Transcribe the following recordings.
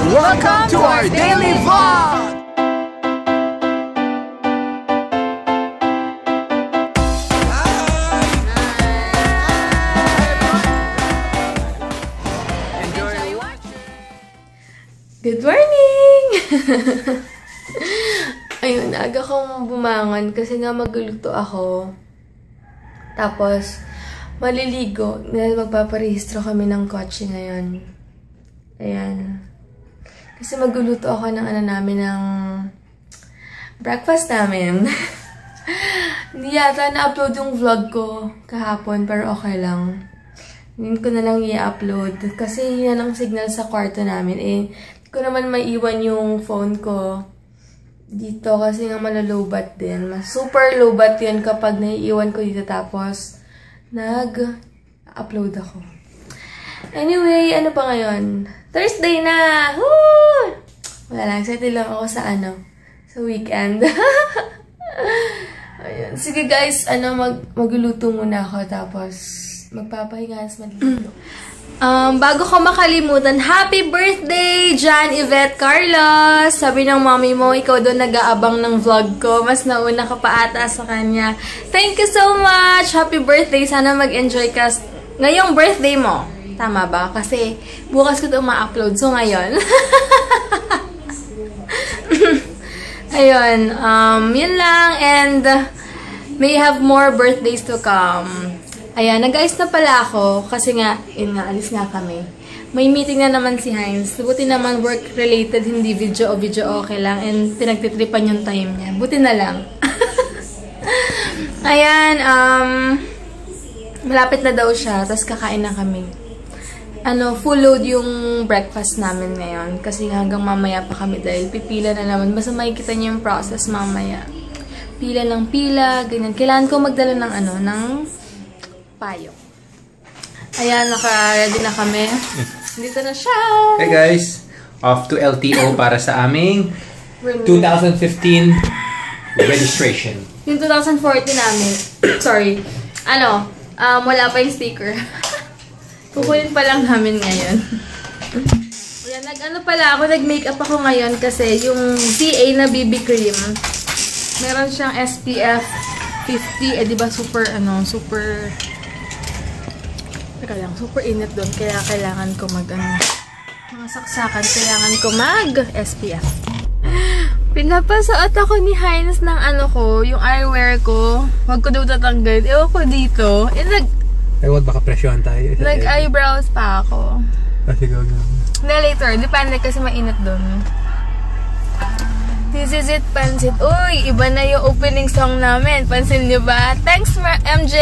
Welcome to our daily vlog! Good morning! Ayun, aga kong bumangon kasi nga magluluto ako. Tapos, maliligo dahil magpaparehistro kami ng kotse ngayon. Ayan. Kasi magluluto ako ng ng breakfast namin. Hindi yata na-upload yung vlog ko kahapon, pero okay lang. Hindi ko na lang i-upload kasi yan ang signal sa kwarto namin. Hindi ko naman maiwan yung phone ko dito kasi nga malalobat din. Super lobat yun kapag naiiwan ko dito tapos nag-upload ako. Anyway, ano pa ngayon? Thursday na! Woo! Wala lang, excited lang ako sa sa weekend. Ayun. Sige guys, magluluto muna ako tapos magpapahinga sa magluluto. Bago ko makalimutan, happy birthday, Jan Yvette Carlos! Sabi ng mommy mo, ikaw doon nag-aabang ng vlog ko. Mas nauna ka pa ata sa kanya. Thank you so much! Happy birthday! Sana mag-enjoy ka ngayong birthday mo. Tama ba? Kasi bukas ko ito ma-upload. So, ngayon. Ayun. Yun lang. And may have more birthdays to come. Ayan, nag-ayos na pala ako kasi nga, alis nga kami. May meeting na naman si Heinz. Buti naman work-related, hindi video okay lang. And pinagtitripan yung time niya. Buti na lang. Ayan, malapit na daw siya, tapos kakain na kami. Full load yung breakfast namin ngayon. Kasi hanggang mamaya pa kami dahil pipila na naman. Basta makikita niyo yung process mamaya. Pila lang pila, ganyan. Kailangan ko magdala ng ng payo. Ayan, naka-ready na kami. Dito na siya! Hey guys! Off to LTO para sa aming 2015 registration. Yung 2014 namin. Sorry. Wala pa yung sticker. Kukunin pa lang namin ngayon. Ayan, nag-makeup ako ngayon kasi yung CA na BB cream, meron siyang SPF 50. Diba super super init doon. Kaya kailangan ko mga saksakan, kailangan ko mag-SPF. Pinapasuot ako ni Heinz ng yung eyewear ko. Huwag ko daw tatanggal. Ewan ko dito. Huwag baka presyohan tayo. Nag-eyebrows pa ako. Kasi gawin. Na later. Depende kasi mainit doon. This is it, Pansit. Uy, iba na yung opening song namin. Pansin niyo ba? Thanks, MJ!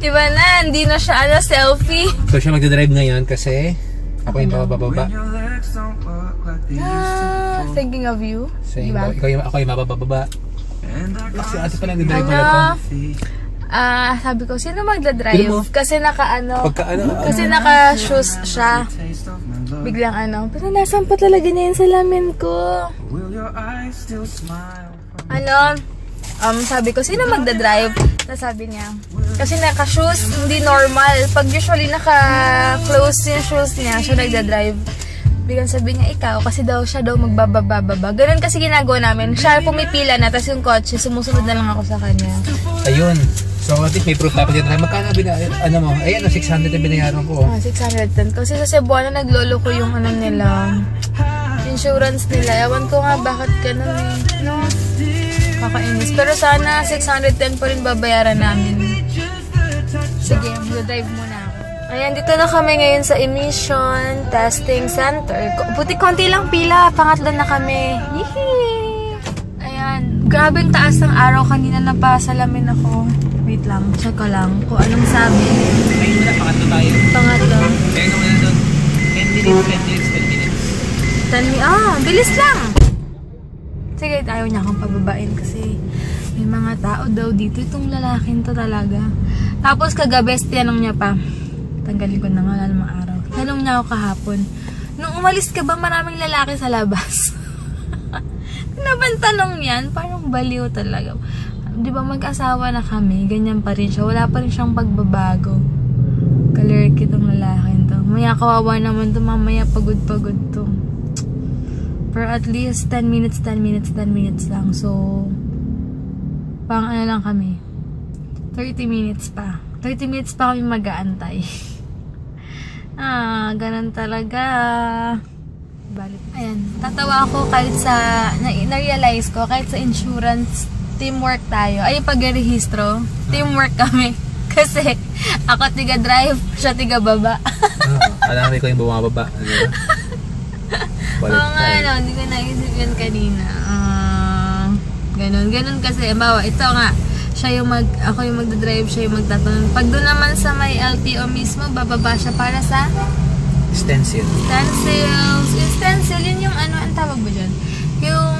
Iba na, hindi na siya selfie. So siya magdadrive ngayon kasi ako yung bababa. Thinking of you. Diba? Ako yung mabababa. Kasi ate pa lang nagdadrive pala to. Sabi ko, sino magdadrive? Kasi kasi naka-shoes siya. Biglang pero nasan pa talaga niya yung salamin ko? Sabi ko, sino magdadrive? Sabi niya, kasi naka-shoes, hindi normal. Pag usually naka-close yung shoes niya, siya nagdadrive. Biglang sabi niya, ikaw, kasi siya daw magbababa. Ganun kasi ginagawa namin. Siya pumipila na, tapos yung kotse, sumusunod na lang ako sa kanya. Ayun. So, I think may proof dapat dito. Magkano mo? Ayan, 600 na binayaran ko. 610. Kasi sa Cebuana, naglolo ko yung nila. Insurance nila. Ewan ko nga bakit ganun no? Kakainis. Pero sana 610 pa rin babayaran namin. Sige, mag-drive muna ako. Ayan, dito na kami ngayon sa emission testing center. Buti konti lang pila. Pangatlo na kami. Yee! Ayan. Grabe ang taas ng araw. Kanina napasalamin ako. Wait lang. Check ko lang kung anong sabi. Ayun muna, pangatlo tayo. Pangatlo. Kaya nung doon. 10 minutes. 10 minutes. Bilis lang. Sige, ayaw niya akong pababain kasi may mga tao daw dito. Itong lalaking to talaga. Tapos kagabi, tinanong niya pa. Tanggalin ko na nga namang araw. Tanong niya ako kahapon, nung umalis ka ba maraming lalaki sa labas? Naman tanong yan, parang baliw talaga. Di ba mag-asawa na kami, ganyan pa rin siya. Wala pa rin siyang pagbabago. Mamaya kawawa naman to. Mamaya pagod-pagod to. Pero at least 10 minutes lang. So, pang ano lang kami. 30 minutes pa. 30 minutes pa kami mag-aantay. Ganun talaga. Balik. Ayan. Tatawa ako kahit sa, na-realize ko, kahit sa insurance, teamwork tayo. Ay, pag-rehistro, teamwork kami. Kasi, ako tiga-drive, siya tiga-baba. Alam ko yung bumababa. Oo nga, hindi ko naisip yun kanina. Ganun kasi. Bawa, ito nga, ako yung magdadrive, siya yung magtatanong. Pag doon naman sa may LTO mismo, bababa siya para sa stencil. Yung stencil, yun yung ano, ang tawag ba dyan? Yung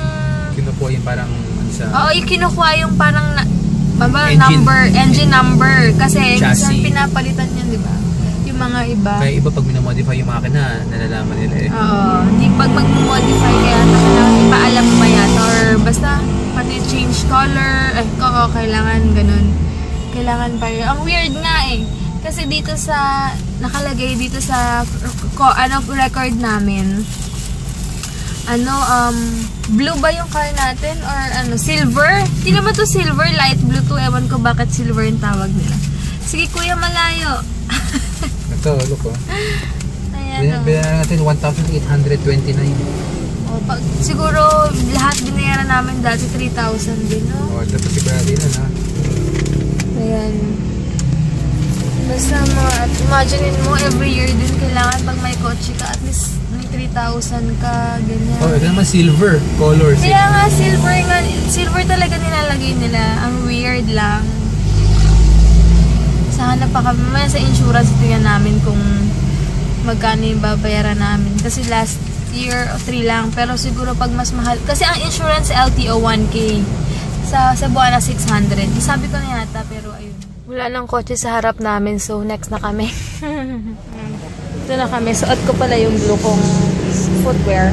kinukuha yung parang sa... Oo, yung kinukuha yung parang engine engine number. Kasi chassis. Pinapalitan yan, di ba? Yung mga iba. Kaya iba pag minamodify yung makina, nalalaman nila eh. Oo, hindi pag mag-modify kaya kailangan ipaalam mo yata or basta pati change color, kailangan ganun. Kailangan pa yun. Ang weird nga eh. Kasi dito sa, nakalagay dito sa record namin, blue ba yung car natin? Or silver? Hindi naman to silver, light blue to. Ewan ko bakit silver yung tawag nila. Sige kuya, malayo. Ito, look oh. Ayan o. Binayaran natin 1,829. Siguro lahat binayaran namin dati 3,000 din, no? Dapat sigurado na, ha? Ayan. Basta imagine mo, every year din kailangan pag may kotse ka, at least may 3,000 ka, ganyan. Ito naman silver color. Kaya nga, silver talaga nilalagay nila. Ang weird lang. Sana pa kami, may sa insurance tingnan namin kung magkano yung babayaran namin. Kasi last year, 3 lang. Pero siguro pag mas mahal, kasi ang insurance LTO 1K. Sa Cebuana 600. Sabi ko na yata, pero ayun. Wala nang kotse sa harap namin, so next na kami. Ito na kami. Suot ko pala yung blue kong footwear.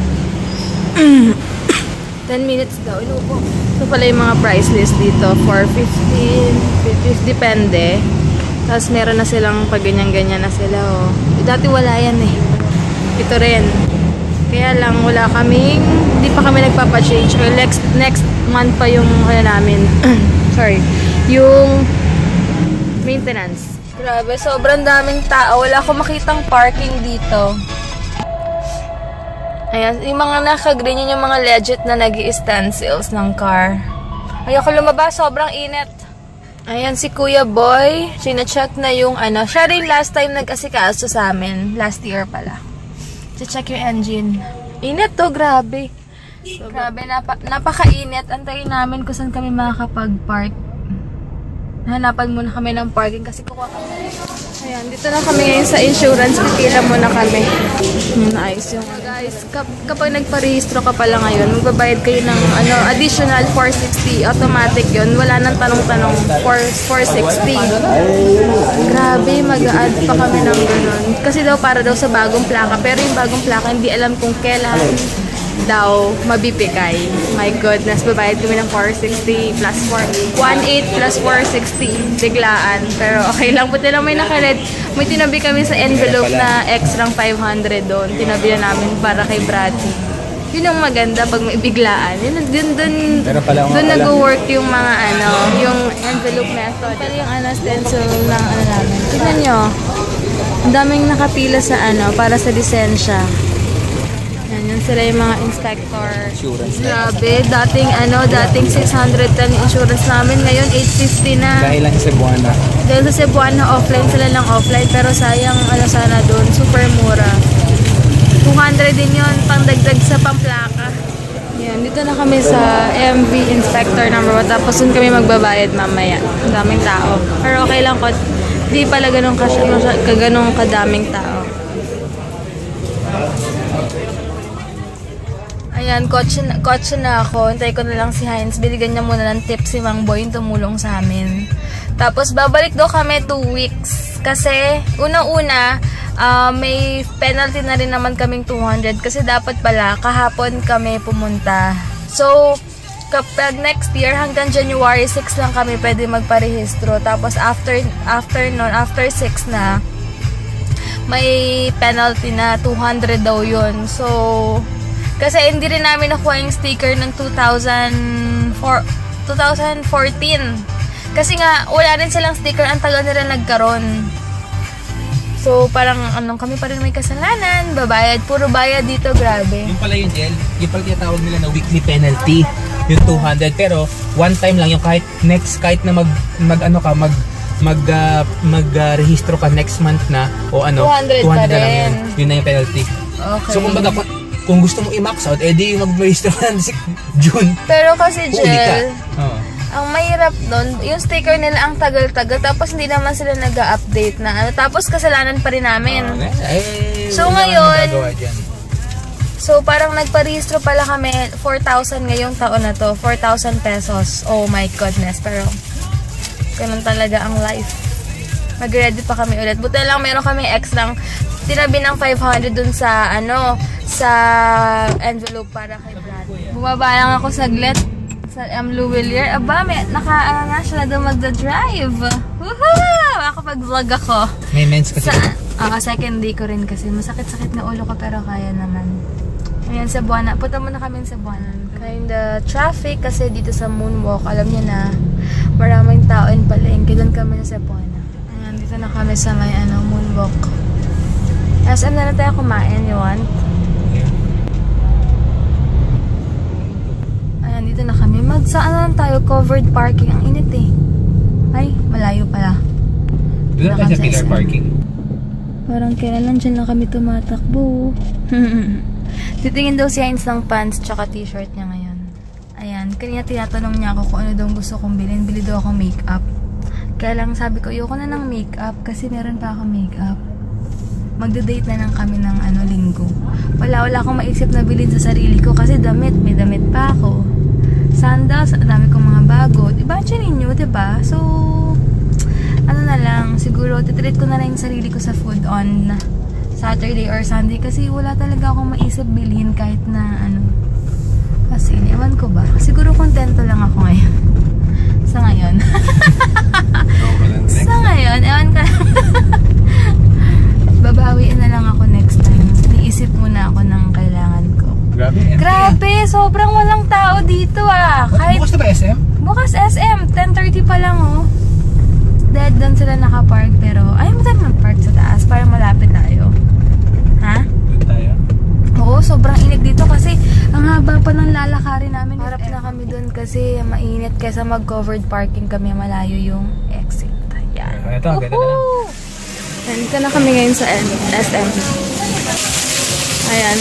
10 minutes daw. Inupo. Ito pala yung mga price list dito for 15, depende. Tapos meron na silang pag ganyan-ganyan na sila. Oh. Dati wala yan eh. Ito rin. Kaya lang wala kaming, hindi pa kami nagpapa-change. Or next month pa yung namin. Sorry. Yung maintenance. Grabe, sobrang daming tao. Wala akong makitang parking dito. Ayan, yung mga naka-green yun yung mga legit na nag-i-stand sales ng car. Ayoko lumabas, sobrang init. Ayan si Kuya Boy. Sina-check na yung siya rin last time nag-asikaso sa amin. Last year pala. Check yung engine. Init to, grabe. So, grabe, napaka-init. Antayin namin kung saan kami makakapag-park. Hanapan muna kami ng parking kasi kukuha kami. Ayan, dito na kami ngayon sa insurance. Pipila muna kami. Nice yung guys. Kapag nagparehistro ka pala ngayon, magbabayad kayo ng additional 460. Automatic yun. Wala nang tanong-tanong. 460. Grabe, mag-a-add pa kami ng ganun. Kasi daw para daw sa bagong plaka. Pero yung bagong plaka, hindi alam kung kailan daw mabibigay. My goodness, babayad kami ng 460 plus 18 plus 460 biglaan. Pero okay lang, buti lang may nakared. May tinabi kami sa envelope na extra 500 doon. Tinabi na namin para kay Brady. Yun ang maganda pag may biglaan. Yun, dun nag-work yung mga yung envelope method. Pero yung stencil ng namin. Tignan nyo. Ang daming nakapila sa para sa lisensya. Yan sila yung mga inspector. Insurance. Grabe, dating 610 insurance namin, ngayon 850 na. Dahil lang sa Cebuana. Dahil sa Cebuana, offline sila lang offline, pero sayang sana doon, super mura. 200 din yun, pangdagdag sa pamplaka. Yan, dito na kami sa MV Inspector number 1, tapos doon kami magbabayad mamaya. Ang daming tao. Pero okay lang ko, di pala ganun kadaming tao. Ayan, kotse na ako. Hintay ko na lang si Heinz. Biligan niya muna ng tip si Mang Boy yung tumulong sa amin. Tapos, babalik daw kami 2 weeks. Kasi, unang-una, may penalty na rin naman kaming 200. Kasi dapat pala, kahapon kami pumunta. So, kapag next year, hanggang January 6 lang kami pwede magparehistro. Tapos, after 6 na, may penalty na 200 daw yun. So, kasi hindi rin namin nakuha yung sticker ng 2014. Kasi nga, wala rin silang sticker. Ang tagal nila nagkaroon. So, parang kami pa rin may kasalanan. Babayad. Puro bayad dito. Grabe. Yung pala yun, Jel. Yung pala tinatawag nila na weekly penalty. Yung 200. Pero, one time lang yung kahit na mag-rehistro ka next month na o 200 pa na lang rin. yun na yung penalty. Okay. So kumbaga kung gusto mo i-max out, edi mag-rehistro ka ng June. Pero kasi, Jel, Oh. ang mahirap nun, yung sticker nila ang tagal-tagal, tapos hindi naman sila nag-update na tapos kasalanan pa rin namin. So ngayon, so parang nagparehistro pala kami 4,000 ngayong taon na to, 4,000 pesos. Oh my goodness, pero ganun talaga ang life. Mag-ready pa kami ulit. Buti lang meron kami extra tinabi ng 500 dun sa sa envelope para kay Brad. Bumaba lang ako saglit sa Louvillier. Aba, naka siya na doon magda-drive. Woohoo! Makakapag-vlog ako. May mens kasi. Second day ko rin kasi masakit-sakit na ulo ko pero kaya naman. Ayan, Cebuana. Punta muna kami sa Cebuana. Kinda traffic kasi dito sa Moonwalk. Alam niyo na, maraming tao in palengke. Doon kami sa Cebuana. Ayan, dito na kami sa may Moonwalk. SM na tayo kumain, you want? Ayan, dito na kami. Saan lang tayo? Covered parking. Ang init eh. Ay, malayo pala. Doon tayo sa pillar parking. Parang kailan lang dyan lang kami tumatakbo. Titingin daw si Heinz ng pants tsaka t-shirt niya ngayon. Ayan, kanina tinatanong niya ako kung ano daw gusto kong bilhin. Bili daw ako makeup. Kaya lang sabi ko, ayoko na ng makeup kasi meron pa ako makeup. Magda-date na lang kami ng linggo. Wala akong maisip na bilhin sa sarili ko kasi may damit pa ako. Sandals, dami kong mga bago. Imagine ninyo, diba? So, na lang, siguro titreat ko na lang yung sarili ko sa food on Saturday or Sunday kasi wala talaga akong maisip bilhin kahit na kasi ewan ko ba, siguro kontento lang ako ngayon sa ngayon. Sa ngayon, ewan ka babawiin na lang ako next time. Niisip muna ako ng kailangan ko. Grabe, sobrang walang tao dito kahit Bukas na ba SM? bukas SM, 10:30 pa lang Dahil doon sila nakapark pero ayaw mo tayo mag-park sa taas para malapit tayo. Ha? Doon tayo? Oo, sobrang init dito kasi ang haba pa ng lalakarin namin. Harap na kami doon kasi mainit kaysa mag-covered parking kami, malayo yung exit. Ayan. Ito, ganda na lang. Nandito na kami ngayon sa SM. Ayan,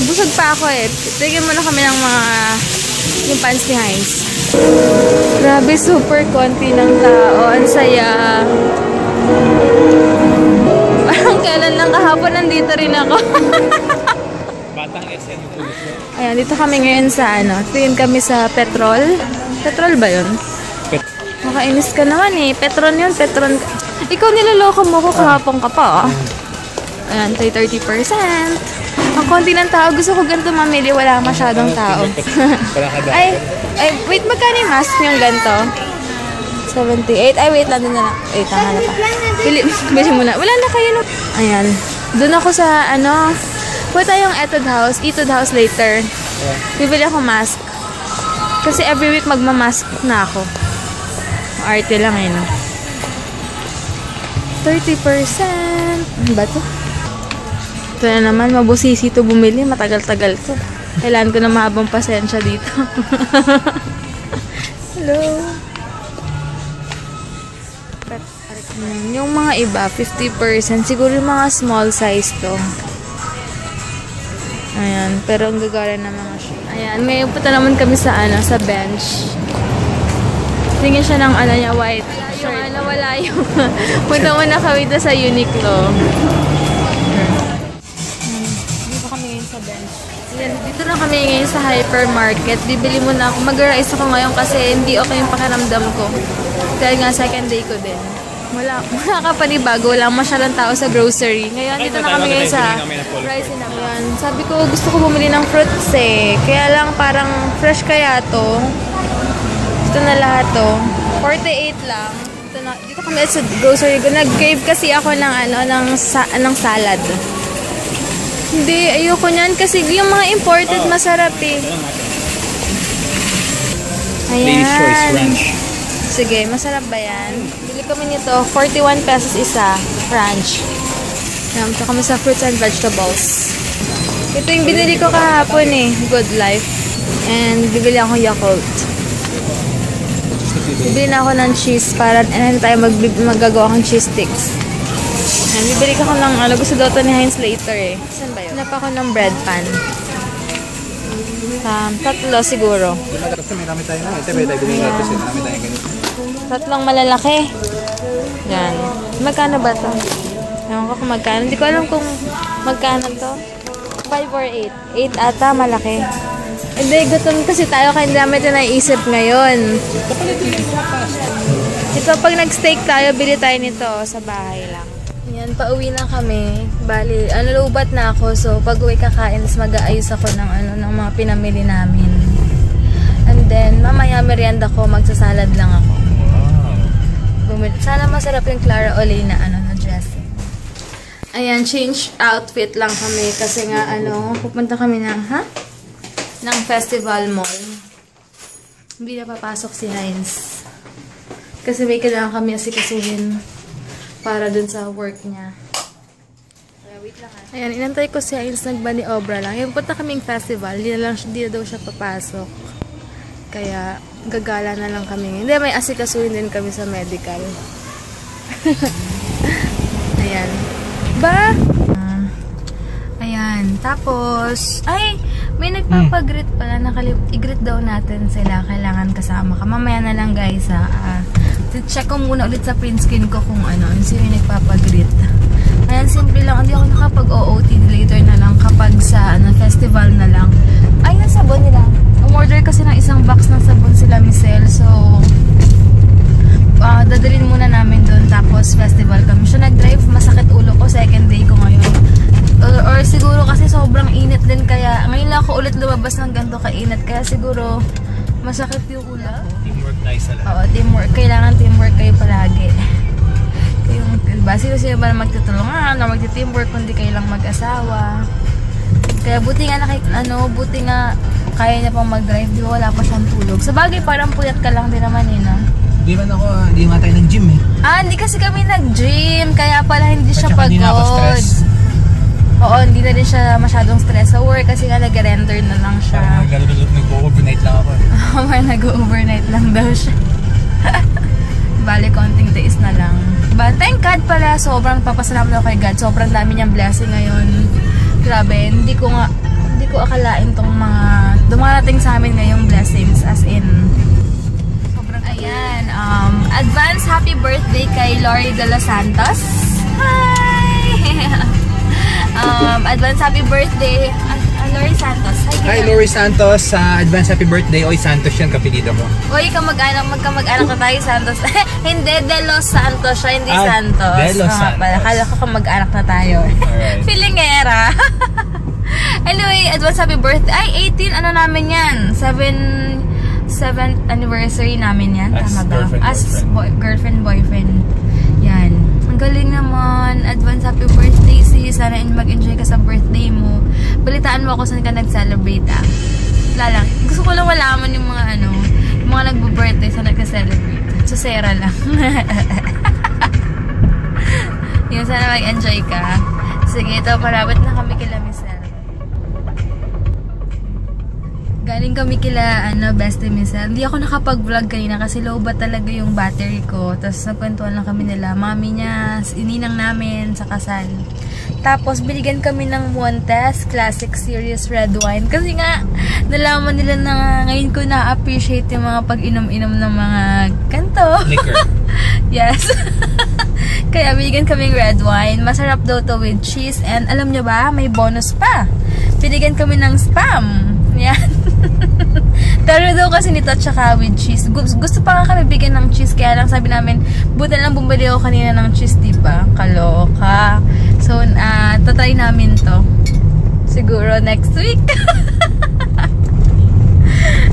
busog pa ako Tignan mo na kami ng yung pants ni Heinz. Grabe, super konti ng tao. Ang saya. Parang kailan lang kahapon nandito rin ako. Batang SM yung tulis mo. Ayan, dito kami ngayon sa tingin kami sa Petrol. Petrol ba yun? Makainis ka naman Petron yun, Petron. Ikaw niloloko mo ko kahapon ka pa Ayan, 30%. Ang konti ng tao. Gusto ko ganito mamili. Wala masyadong tao. ay, wait, magkano yung mask yung ganito? 78. Ay, wait lang din na lang. Wait, tanga na pa. Bili muna. Wala na kayo. Ayan. Doon ako sa, punta tayong Etude House later. Bibili ako mask. Kasi every week magmamask na ako. Arte lang 30%. Ano ba to? Ito na naman, mabusisi to bumili. Matagal-tagal to. Kailangan ko na mahabang pasensya dito. Hello. Yung mga iba, 50%. Siguro yung mga small size to. Ayan. Pero ang gagara na mga shoes. Ayan. Ngayon punta naman kami sa sa bench. Tingin siya ng niya, white shirt. Wala yung punta muna kami dito sa Uniqlo. Dito kami ngayon sa bench. Yan, dito na kami ngayon sa hypermarket. Bibili muna ako. Mag-rice ako ngayon kasi hindi okay yung pakiramdam ko. Dahil nga second day ko din. Wala ka panibago. Wala masyadong tao sa grocery. Ngayon, dito na kami ngayon sa rice na yan. Sabi ko, gusto ko bumili ng fruits Kaya lang parang fresh kaya to. Ito na lahat to. 48 lang. Ito Dito kami sa grocery. Nag-crave kasi ako ng ng salad. Hindi, ayoko niyan kasi yung mga imported masarap eh. Ladies Choice Ayan. Ranch. Sige, masarap ba yan? Bili kami nito, 41 pesos isa, ranch. Ito kami sa fruits and vegetables. Ito yung binili ko kahapon eh, Good Life. And bibili ako Yakult. Bibili na ako ng cheese para tayo maggagawa ng cheese sticks. And bibili ko ng gusto daw ito ni Heinz later eh. Saan ba yun? Hanap ako ng bread pan. 3 siguro. Kasi may dami tayo na. Ito may tayo bumili natin kasi marami tayo ganito. 3 malalaki. Yan. Magkano ba ito? Ewan ko kung magkano. Hindi ko alam kung magkano to. 5 or 8. 8 ata, malaki. Hindi, gutom kasi tayo kaya hindi namin ito naisip ngayon. Ito, pag nag-steak tayo, bili tayo nito sa bahay lang. Yan, pauwi na kami. Bali, lubat na ako. So, pag uwi kakain, mag-aayos ako ng ng mga pinamili namin. And then, mamaya merienda ko, magsasalad lang ako. Sana masarap yung Clara Olay na na dressing. Ayan, change outfit lang kami kasi nga pupunta kami ng festival mall. Hindi na papasok si Heinz. Kasi may kailangan kami asikasuhin para dun sa work niya. Wait lang. Ayan, inantay ko si Heinz, nagbani-obra lang. Yung punta kaming festival, di na daw siya papasok. Kaya, gagala na lang kami. Hindi, may asikasuhin din kami sa medical. Ayan. Ba? Ayan. Tapos, may nagpapag-greet pala. I-greet daw natin sila. Kailangan kasama ka. Mamaya na lang guys check ko muna ulit sa print screen ko kung sino yung nagpapag-greet. Ayan, simple lang. Hindi ako nakapag-OOTD later na lang kapag sa festival na lang. Ay, yung sabon nila. Umorder kasi ng isang box ng sabon sila, Michelle. So, dadalhin muna namin doon. Tapos, festival kami. Siya nag-drive. Masakit ulo ko. Second day ko ngayon. Or siguro kasi sobrang init din. Kaya, ngayon lang ako ulit lumabas ng ganito kainit. Kaya siguro, masakit yung ulo. Teamwork tayo sa lahat. Oo, teamwork. Kailangan teamwork kayo palagi. Diba? Sino ba na magtutulungan o magti-teamwork kundi kayo lang mag-asawa. Kaya buti nga kaya niya pang mag-drive, di ba wala pa siyang tulog. Sa bagay, parang puyat ka lang din naman no? Hindi nga tayo nag-gym eh. Hindi kasi kami nag-gym, kaya pala hindi siya pagod. Hindi na ako stress. Oo, hindi na rin siya masyadong stress sa work kasi nga nag-render na lang siya. Nag-overnight lang ako eh. Nag-overnight lang daw siya. Bali, konting days na lang. But thank God pala, sobrang papasalamat ako kay God. Sobrang dami niyang blessing ngayon. Grabe, hindi ko akalain tong mga dumarating sa amin ngayong blessings, as in sobrang. Ayan, advance happy birthday kay Lori De Los Santos. Hi! Advance happy birthday Lori Santos. Hi Lori Santos, advance happy birthday. Oy, Santos yan, kapilido mo. Oy, magkamag-anak na tayo, Santos. Hindi, De Los Santos siya, hindi Santos. De Los Santos. Kala ko kamag-anak na tayo. Alright. Filingera. Anyway, advance happy birthday. Ay, 18, namin yan? 7th anniversary namin yan. As tama ba? girlfriend, Boyfriend. Yan. Ang galing naman. Advance happy birthday, sis. Sana mag-enjoy ka sa birthday mo. Balitaan mo ako saan ka nag-celebrate, Wala lang. Gusto ko lang malaman yung mga yung mga nagbo-birthday sa nagka-celebrate. So, Sarah lang. Yung sana mag-enjoy ka. Sige, ito, parabot na kami kila Michelle. Galing kami kila, Bestie Michelle. Hindi ako nakapag-vlog kanina kasi low ba talaga yung battery ko. Tapos, nagkwentuhan lang kami nila. Mami niya, ininang namin sa kasal. Tapos, binigyan kami ng Montes Classic Series Red Wine. Kasi nga, nalaman nila na ngayon ko na-appreciate yung mga pag-inom-inom ng mga ganito. Liquor. Yes. Kaya binigyan kaming red wine. Masarap daw to with cheese. And alam nyo ba, may bonus pa. Binigyan kami ng spam. Yan. Pero daw kasi nito tsaka with cheese. Gusto pa nga kami bigyan ng cheese. Kaya lang sabi namin, buta lang bumili ako kanina ng cheese, diba? Kaloka. So, tatry namin to. Siguro next week.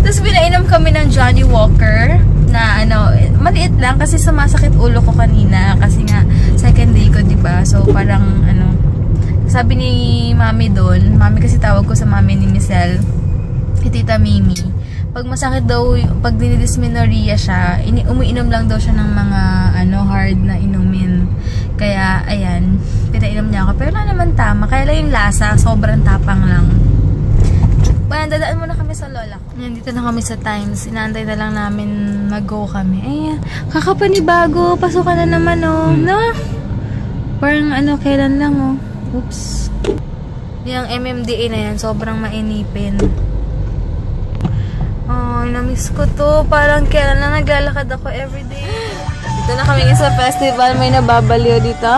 Tapos pinainom kami ng Johnny Walker. na ano, maliit lang kasi sumasakit ulo ko kanina kasi nga second day ko, 'di ba? So parang ano, sabi ni Mami doon, Mami kasi tawag ko sa Mami ni Michelle, Tita Mimi. Pag masakit daw, pag dinidysmenorrhea siya, umiinom lang daw siya ng mga ano, hard na inumin. Kaya ayan, pinainom niya ako. Pero na naman tama, kaya lang yung lasa, sobrang tapang lang. Well, dadaan muna kami sa lola ko. Nandito na kami sa Times. Inaantay na lang namin mag-go kami. Ay, kakapanibago. Pasukan na naman, oh. No? Parang ano, kailan lang, oh. Oops. Yung MMDA na yan, sobrang mainipin. Oh, namiss ko to. Parang kailan lang naglalakad ako everyday. Dito na kami sa festival. May nababaliw dito.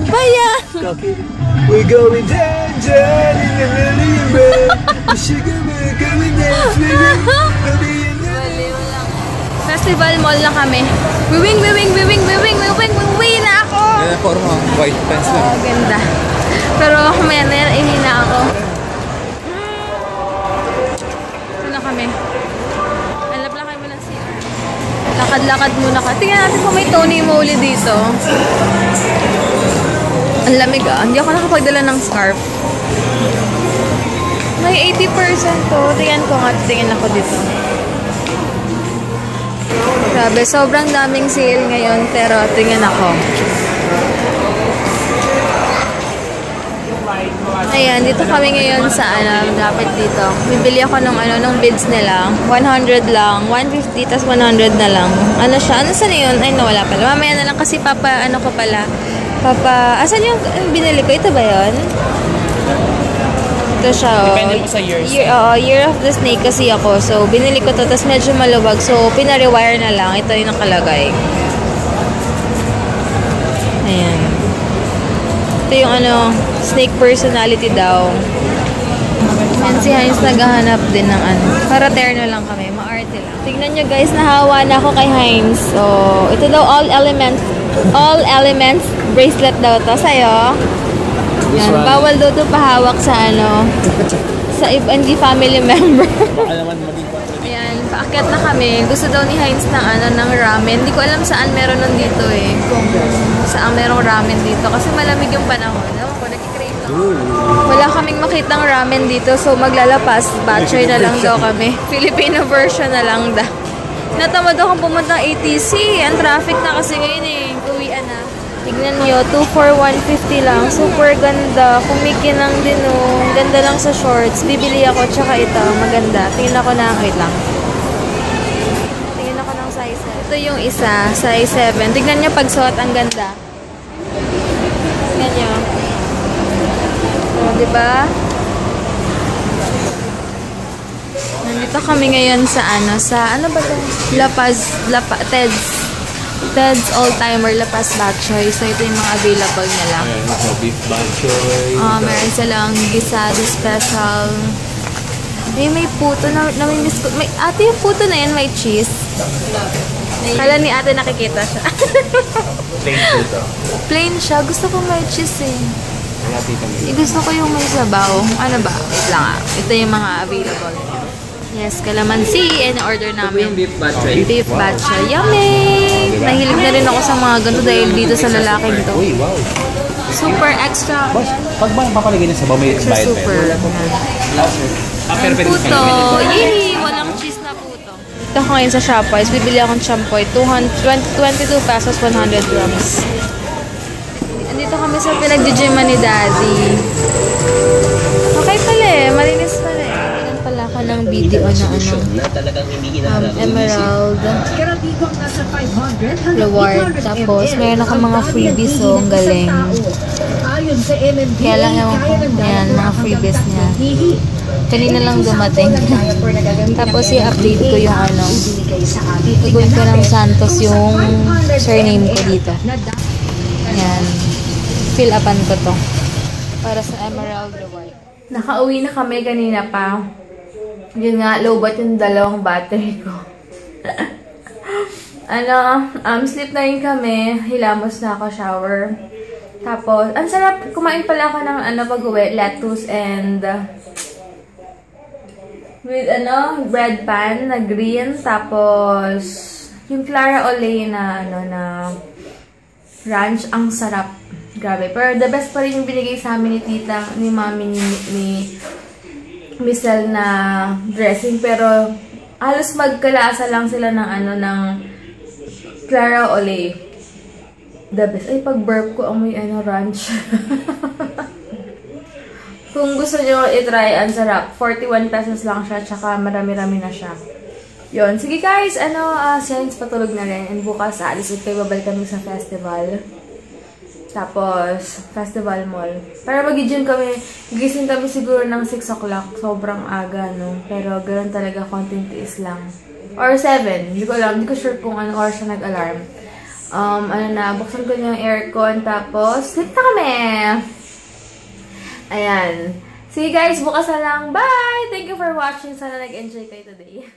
Baya! We're going down, down in the million road. The sugar we're going down, Baliw lang. Festival mall na kami. Wiwing na ako! Yan ang forma, white pants lang. Oh, ganda. Pero kumaya na yan, ihina ako. Ito na kami. Hanap lang kayo mo ng CR. Lakad-lakad muna ka. Tingnan natin kung may Tony Moly dito. Ang lamig ah. Hindi ako nakapagdala ng scarf. May 80% to. Tingnan ko nga. Tingnan ako dito. Grabe. Sobrang daming sale ngayon. Pero tingnan ako. Ayan. Dito kami ngayon sa ano. Dapat dito. Bibili ako ng ano. Ng bids nila. 100 lang. 150 tas 100 na lang. Ano siya? Ano saan yun? Ay nawala pala. Mamaya na lang kasi ano ko pala. Asan yung binili ko? Ito ba yun? Ito siya, oh. Depende po sa years. Year of the Snake kasi ako. So, binili ko to, tapos medyo maluwag. So, pinarewire na lang. Ito yung nakalagay. Ayan. Ito yung ano, snake personality daw. Yan si Heinz naghahanap din ng ano. Para terno lang kami. Ma-arte lang. Tignan nyo guys, nahawa na ako kay Heinz. So, ito daw all elements bracelet daw to sa'yo. Yan, bawal daw to pahawak sa ano, sa hindi family member. Ayan, paakyat na kami. Gusto daw ni Heinz ng ano, ng ramen. Hindi ko alam saan meron nandito eh. Kung saan merong ramen dito. Kasi malamig yung panahon. Ewan ko, nag-crave lang. Wala kaming makitang ramen dito. So maglalapas. Batchoy na lang daw kami. Filipino version na lang daw. Natamad akong pumunta ng ATC. Ang traffic na kasi ngayon eh. Uwian na. Tignan nyo, 2 for 150 lang. Super ganda. Kumikinang din oh. Ganda lang sa shorts. Bibili ako, tsaka ito. Maganda. Tingnan ako ng, wait lang. Tingnan ako ng size 7. Ito yung isa, size 7. Tignan nyo pagsuot, ang ganda. Tignan nyo. O, diba? Nandito kami ngayon sa ano ba ito? Ted's All-Timer La Paz Batchoy. So, ito yung mga available nila. Ayan, beef batchoy. Meron silang gisado special. May puto na may miss ko. Ate, yung puto na yan, may cheese. Kala ni ate nakikita siya. Plain puto. Plain siya. Gusto ko may cheese eh. Gusto ko yung may sabaw. Ano ba? Wait lang ah. Ito yung mga available. Yes, calamansi. And order namin. Beef batchoy. Beef batchoy. Yummy! Nahilig na rin ako sa mga ganito dahil dito sa lalaking to. Uy, wow. Super extra. Boss, pag ba papalagay niya sa bawang may Extra bayad super. Pero Puto. Yay! Walang cheese na puto. Ito ako ngayon sa Shopwise. Bibili akong champoy. 22 pesos, 100 grams. Andito kami sa pinag-gyman ni Daddy. Okay pala eh. Malinis pala eh. Tingnan pala ka ng video na Emerald reward. Tapos meron ako mga freebies so ang galing. Kaya lang ewan ko. Ayan, mga freebies niya. Kanina lang dumating. Tapos i-update ko yung ano. Tugon ko ng Santos yung surname ko dito. Ayan. Fill upan ko to. Para sa Emerald reward. Nakauwi na kami kanina pa. Yun nga, lowbat yung dalawang battery ko. Sleep na rin kami. Hilamos na ako, shower. Tapos, ang sarap, kumain pala ako ng pag-uwi, lettuce and with bread pan na green, tapos yung Clara Olay na na ranch, ang sarap. Grabe. Pero the best pa rin yung binigay sa amin ni tita, ni mami, ni Missel na dressing. Pero halos magkalasa lang sila ng ng Clara Olay. The best. Ay, pag burp ko, amoy ranch. Kung gusto nyo i-try, ang sarap. 41 pesos lang siya, tsaka marami-rami na siya. Yun. Sige guys, since patulog na rin. And bukas, alis ulit kayo, babalik kami sa festival. Tapos, Festival Mall. Para mag-gym kami, gising kami siguro ng 6 o'clock. Sobrang aga, no? Pero ganoon talaga, konting tiis lang. Or 7. Hindi ko alam. Hindi ko sure kung anong oras siya nag-alarm. Buksan ko niya yung aircon. Tapos, sleep na kami! Ayan. See you guys, bukas na lang. Bye! Thank you for watching. Sana nag-enjoy kayo today.